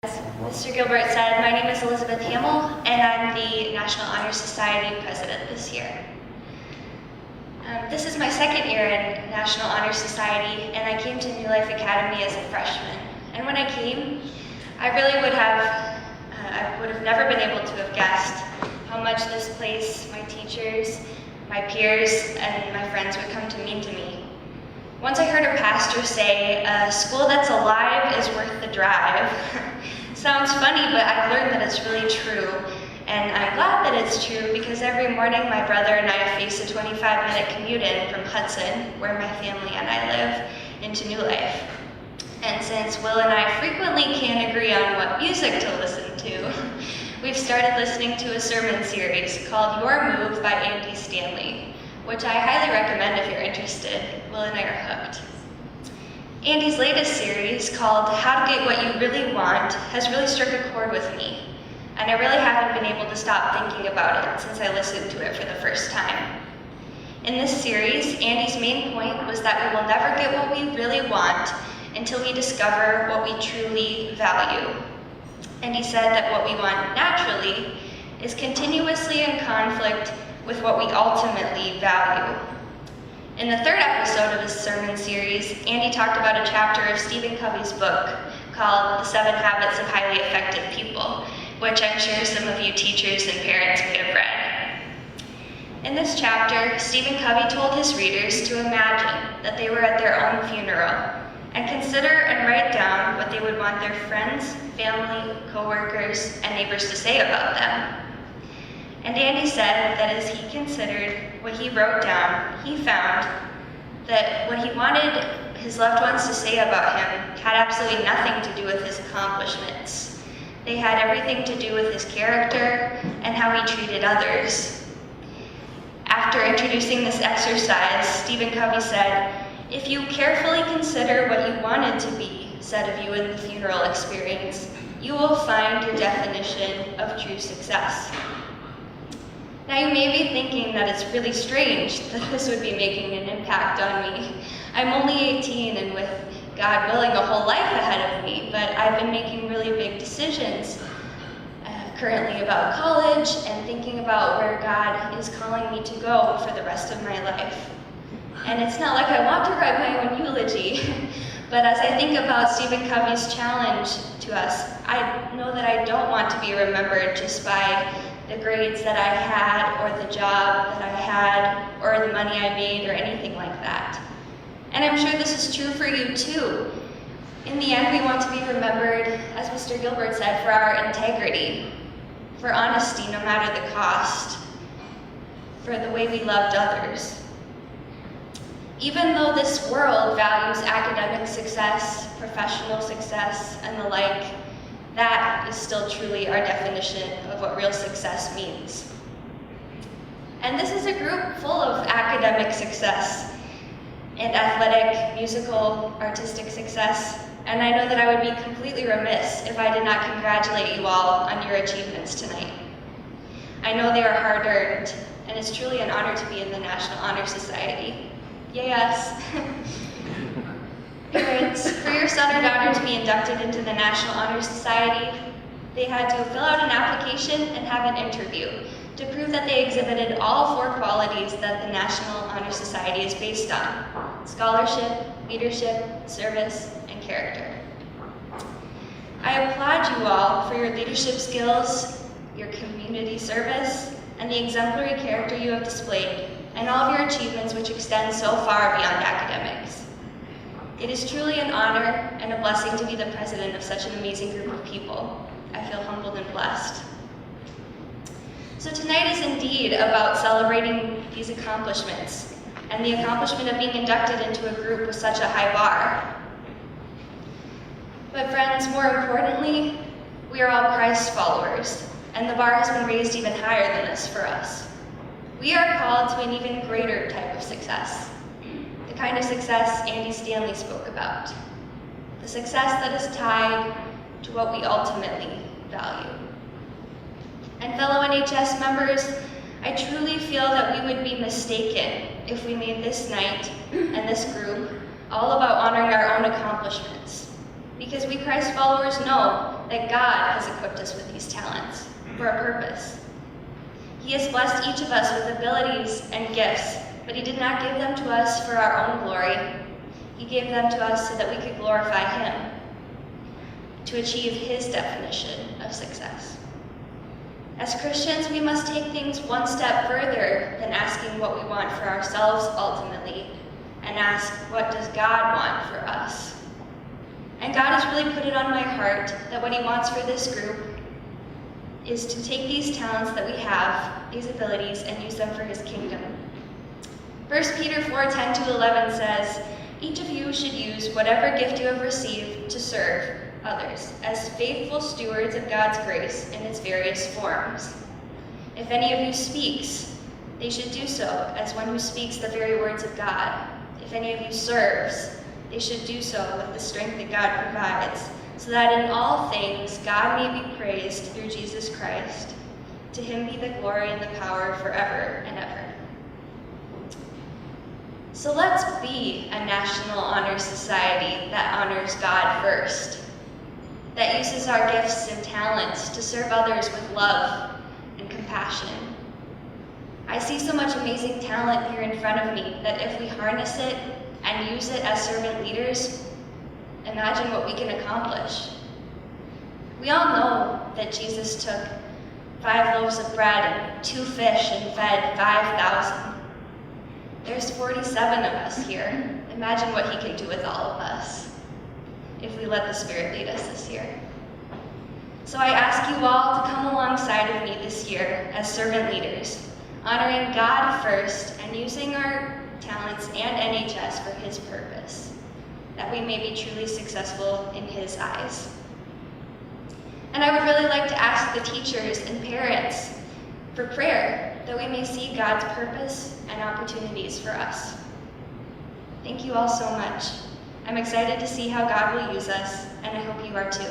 As Mr. Gilbert said, my name is Elizabeth Hamill, and I'm the National Honor Society president this year. This is my second year in National Honor Society, and I came to New Life Academy as a freshman. And when I came, I would have never been able to have guessed how much this place, my teachers, my peers, and my friends would come to mean to me. Once I heard a pastor say, "A school that's alive is worth the drive." Sounds funny, but I've learned that it's really true. And I'm glad that it's true because every morning my brother and I face a 25-minute commute in from Hudson, where my family and I live, into New Life. And since Will and I frequently can't agree on what music to listen to, we've started listening to a sermon series called Your Move by Andy Stanley, which I highly recommend if you're interested. Will and I are hooked. Andy's latest series, called How to Get What You Really Want, has really struck a chord with me, and I really haven't been able to stop thinking about it since I listened to it for the first time. In this series, Andy's main point was that we will never get what we really want until we discover what we truly value. And he said that what we want naturally is continuously in conflict with what we ultimately value. In the third episode of his sermon series, Andy talked about a chapter of Stephen Covey's book called The 7 Habits of Highly Effective People, which I'm sure some of you teachers and parents may have read. In this chapter, Stephen Covey told his readers to imagine that they were at their own funeral and consider and write down what they would want their friends, family, co-workers, and neighbors to say about them. And Andy said that as he considered what he wrote down, he found that what he wanted his loved ones to say about him had absolutely nothing to do with his accomplishments. They had everything to do with his character and how he treated others. After introducing this exercise, Stephen Covey said, "If you carefully consider what you wanted to be said of you in the funeral experience, you will find your definition of true success." Now you may be thinking that it's really strange that this would be making an impact on me. I'm only 18 and with God willing a whole life ahead of me, but I've been making really big decisions currently about college and thinking about where God is calling me to go for the rest of my life. And it's not like I want to write my own eulogy, but as I think about Stephen Covey's challenge to us, I know that I don't want to be remembered just by the grades that I had, or the job that I had, or the money I made, or anything like that. And I'm sure this is true for you too. In the end, we want to be remembered, as Mr. Gilbert said, for our integrity, for honesty no matter the cost, for the way we loved others. Even though this world values academic success, professional success, and the like, that is still truly our definition of what real success means. And this is a group full of academic success and athletic, musical, artistic success, and I know that I would be completely remiss if I did not congratulate you all on your achievements tonight. I know they are hard-earned, and it's truly an honor to be in the National Honor Society. Yes. Parents, for your son or daughter to be inducted into the National Honor Society, they had to fill out an application and have an interview to prove that they exhibited all 4 qualities that the National Honor Society is based on: scholarship, leadership, service, and character. I applaud you all for your leadership skills, your community service, and the exemplary character you have displayed, and all of your achievements which extend so far beyond academics. It is truly an honor and a blessing to be the president of such an amazing group of people. I feel humbled and blessed. So tonight is indeed about celebrating these accomplishments and the accomplishment of being inducted into a group with such a high bar. But friends, more importantly, we are all Christ followers, and the bar has been raised even higher than this for us. We are called to an even greater type of success. The kind of success Andy Stanley spoke about. The success that is tied to what we ultimately value. And fellow NHS members, I truly feel that we would be mistaken if we made this night and this group all about honoring our own accomplishments. because we Christ followers know that God has equipped us with these talents for a purpose. He has blessed each of us with abilities and gifts, but he did not give them to us for our own glory. He gave them to us so that we could glorify him, to achieve his definition of success. As Christians, we must take things one step further than asking what we want for ourselves ultimately, and ask, what does God want for us? And God has really put it on my heart that what he wants for this group is to take these talents that we have, these abilities, and use them for his kingdom. 1 Peter 4:10-11 says, each of you should use whatever gift you have received to serve others as faithful stewards of God's grace in its various forms. If any of you speaks, they should do so as one who speaks the very words of God. If any of you serves, they should do so with the strength that God provides, so that in all things God may be praised through Jesus Christ. To him be the glory and the power forever and ever. So let's be a National Honor Society that honors God first, that uses our gifts and talents to serve others with love and compassion. I see so much amazing talent here in front of me that if we harness it and use it as servant leaders, imagine what we can accomplish. We all know that Jesus took 5 loaves of bread and 2 fish and fed 5,000. There's 47 of us here. Imagine what he can do with all of us if we let the Spirit lead us this year. So I ask you all to come alongside of me this year as servant leaders, honoring God first and using our talents and NHS for his purpose, that we may be truly successful in his eyes. And I would really like to ask the teachers and parents for prayer, that we may see God's purpose and opportunities for us. Thank you all so much. I'm excited to see how God will use us, and I hope you are too.